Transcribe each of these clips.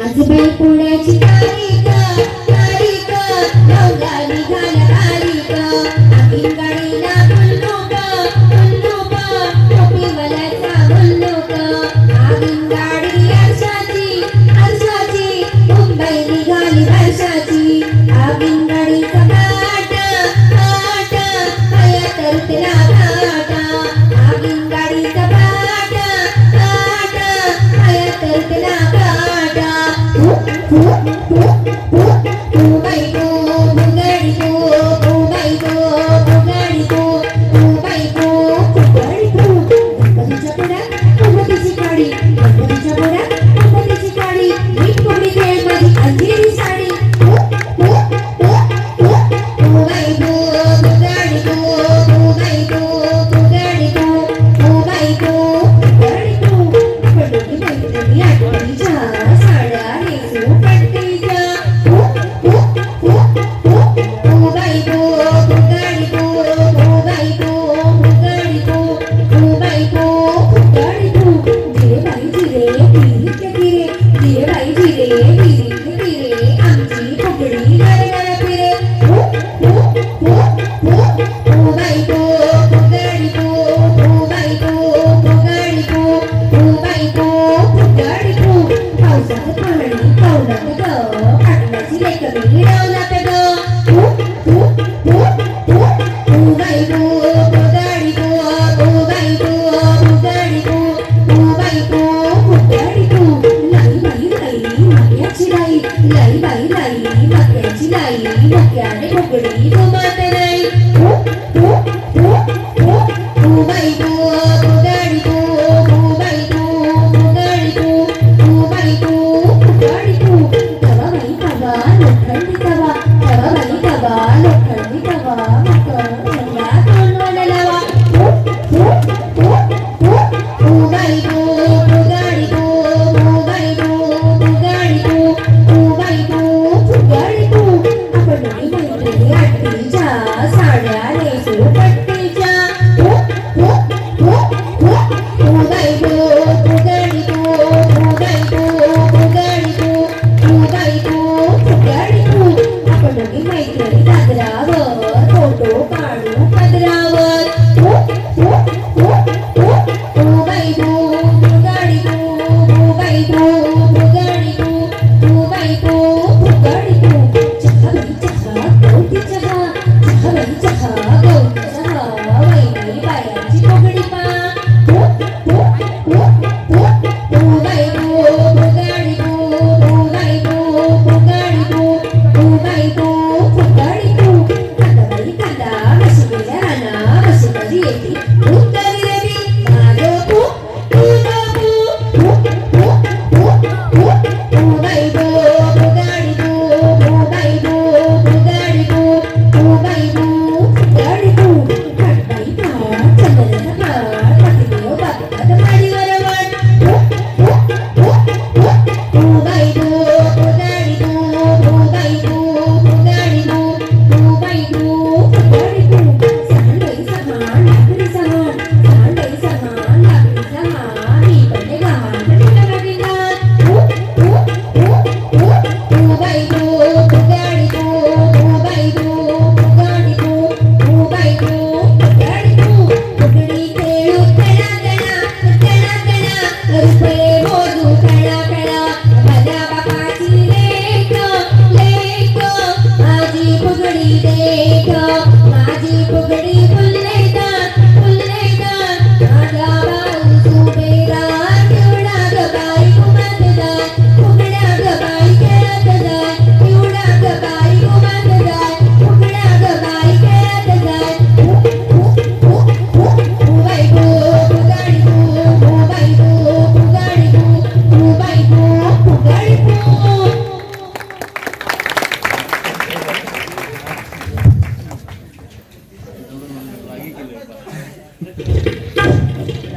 आजबाई पुण्याची तारीख तारीख नवला निघाला तारीख आगीन गाडीला मुल्लूक मुल्लूक टोपी मलाचा मुल्लूक आगीन गाडी आरशाची आरशाची मुंबई निघाली वर्षाची आगीन गाडीचा काट काट पाया तरतला काटा आगीन गाडीचा काट काट पाया तरतला काटा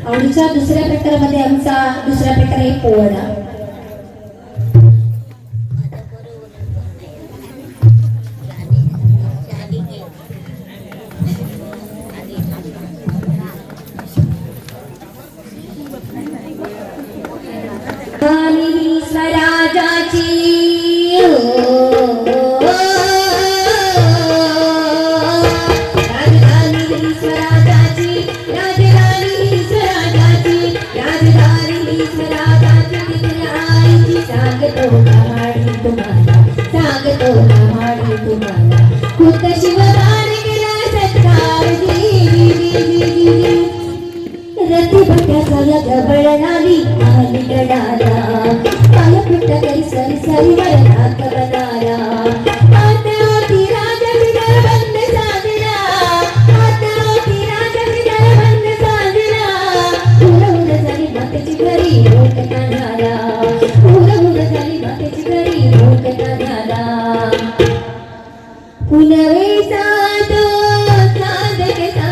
आवडीच्या दुसऱ्या प्रकारामध्ये आमचा दुसरा प्रकार आहे पोवाडा. सांगतो कहाणी तुम्हाला, सांगतो कहाणी तुम्हाला. खुद्द शिवबाने केला सत्कार रती भट्ट्याचा गबळणारी आली गडाला, पाय पिट्ट करी सरी सरी वरनाक बनाला. हातावरती राजविडा बंद साधला, हातावरती राजविडा बंद साधला. हुरहुर झाली मातेची घरी मोठ काढाला, हुरहुर झाली मातेची घरी मोठ काढाला. पुनवेचा तो साधकता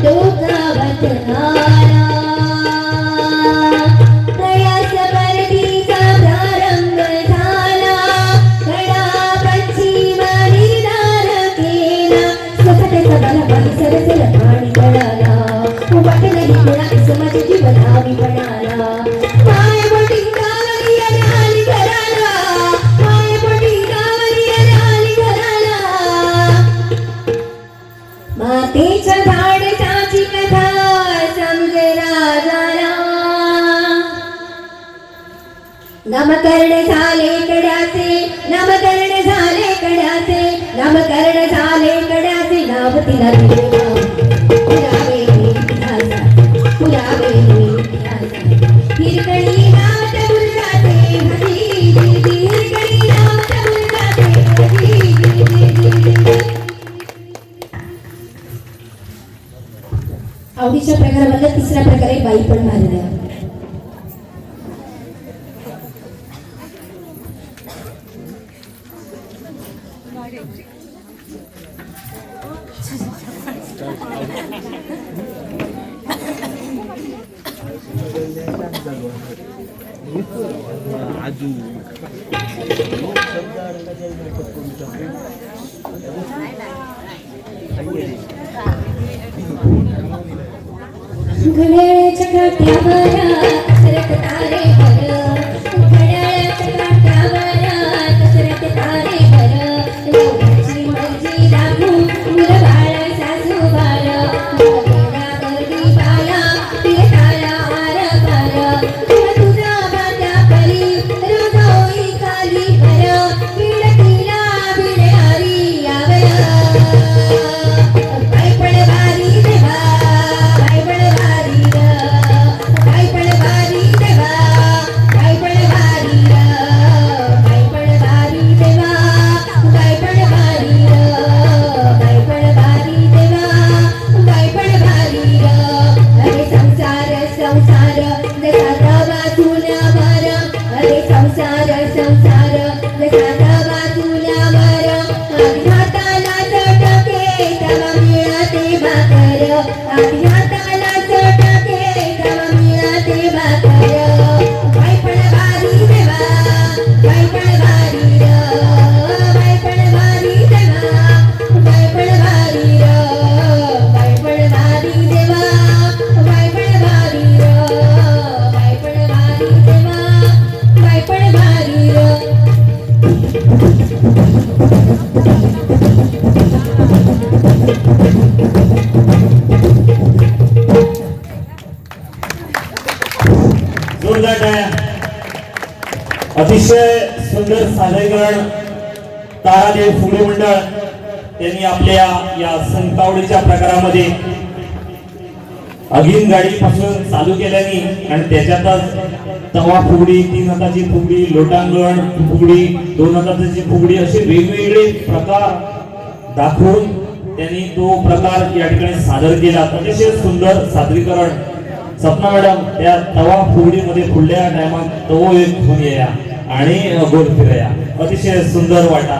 डोकावत आला, प्रयास परतीचा प्रारंभ झाला. कडा पश्चिम निर्धार केला, स्वतःचा बलवान सरसेल पाणी गळाला. वाटलंही कोणा समाज जीवनावी पडाला. पाय बोटी गावली आली घराला, पाय बोटी गावली आली घराला. मातेच्या धाडसाची कथा समजे राजाला. नामकरण झाले कड्याचे, नामकरण झाले कड्याचे, नामकरण झाले कड्याचे. नाव तिला दिले पुरावे इतिहासात, पुरावे इतिहासात. हिरकणी नावात बुरजाचे हरी, हिरकणी नावात बुरजाचे हरी. आवडीच्या प्रकारामधला तिसरा प्रकार आहे बाई पण मारल्या. घड्याळाच्या काट्यावर कसरत तारे भर, घड्याळाच्या काट्यावर कसरत तारे भर. लोकांची मर्जी दाखवू मुलबाळ सासूबाळ, गेला गर्दी बाला फिरताला आर पार. तुझा बात्या परी रोजोई खाली भर, बिडकीला बिडणारी यावर. बाई पण भारी देवा, बाई पण भारी ग, बाई पण भारी देवा, बाई पण भारी ग, बाई पण भारी देवा, बाई पण भारी ग, बाई पण भारी देवा, बाई पण भारी ग. अरे संसार संसार जसा दवा तुला भर, अरे संसार संसार जसा दवा तुला भर. आधी हाताला चटके तेव्हा मिळते भाकर, आधी हाताला चटके तेव्हा मिळते भाकर. बाई पण भारी देवा, बाई पण भारी ग, बाई पण भारी देवा, बाई पण भारी ग, बाई पण भारी देवा, बाई पण भारी ग, बाई पण भारी देवा, बाई पण भारी ग. जोरदार टाळ्या. अतिशय सुंदर सादरीकरण तारादेव फुले मंडळ त्यांनी आपल्या या संतावडीच्या प्रकारामध्ये अगीन गाडीपासून चालू केल्याने आणि त्याच्यातच तवा फुगडी, 3 हाताची फुगडी, लोटांगण फुगडी, 2 हाताची फुगडी असे वेगवेगळे प्रकार दाखवून त्यांनी तो प्रकार या ठिकाणी सादर केला. अतिशय सुंदर सादरीकरण. सपना मॅडम त्या तवा फुगडीमध्ये पुढल्या टायमात तवो एक घेऊन या आणि गोल फिरया. अतिशय सुंदर वाटा.